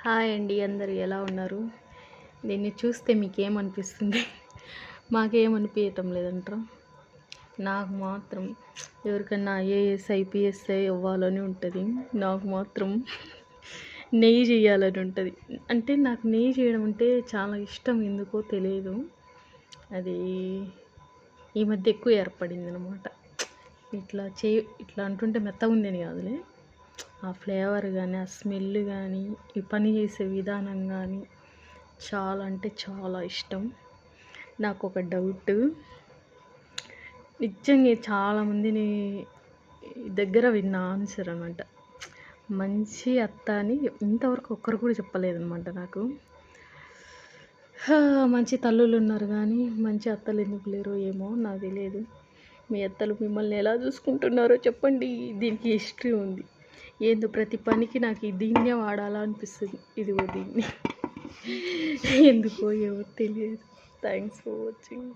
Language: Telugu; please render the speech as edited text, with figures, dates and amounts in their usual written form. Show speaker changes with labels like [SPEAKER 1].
[SPEAKER 1] హాయ్ అండి, అందరూ ఎలా ఉన్నారు? దీన్ని చూస్తే మీకేమనిపిస్తుంది? మాకేమనిపించటం లేదంటారా? నాకు మాత్రం ఎవరికన్నా ఐఏఎస్ ఐపీఎస్ అవ్వాలని ఉంటుంది. నాకు మాత్రం నెయ్యి చేయాలని ఉంటుంది. అంటే నాకు నెయ్యి చేయడం అంటే చాలా ఇష్టం, ఎందుకో తెలియదు. అది ఈ మధ్య ఎక్కువ ఏర్పడింది అనమాట. ఇట్లా అంటుంటే మెత్తగా ఉందని కాదులే, ఆ ఫ్లేవర్ కానీ, ఆ స్మెల్ కానీ, ఈ పని చేసే విధానం కానీ చాలా అంటే చాలా ఇష్టం. నాకు ఒక డౌట్, నిజంగా చాలామందిని దగ్గర విన్న ఆన్సర్ అనమాట. మంచి అత్త అని ఇంతవరకు ఒక్కరు కూడా చెప్పలేదన్నమాట నాకు. మంచి తల్లులు ఉన్నారు కానీ మంచి అత్తలు ఎందుకు లేరో ఏమో నాకు తెలియదు. మీ అత్తలు మిమ్మల్ని ఎలా చూసుకుంటున్నారో చెప్పండి. దీనికి హిస్టరీ ఉంది. ఏందో ప్రతి పనికి నాకు దీన్నే వాడాలా అనిపిస్తుంది. ఇదిగో దీన్ని ఎందుకో ఏమో తెలియదు. Thanks for watching.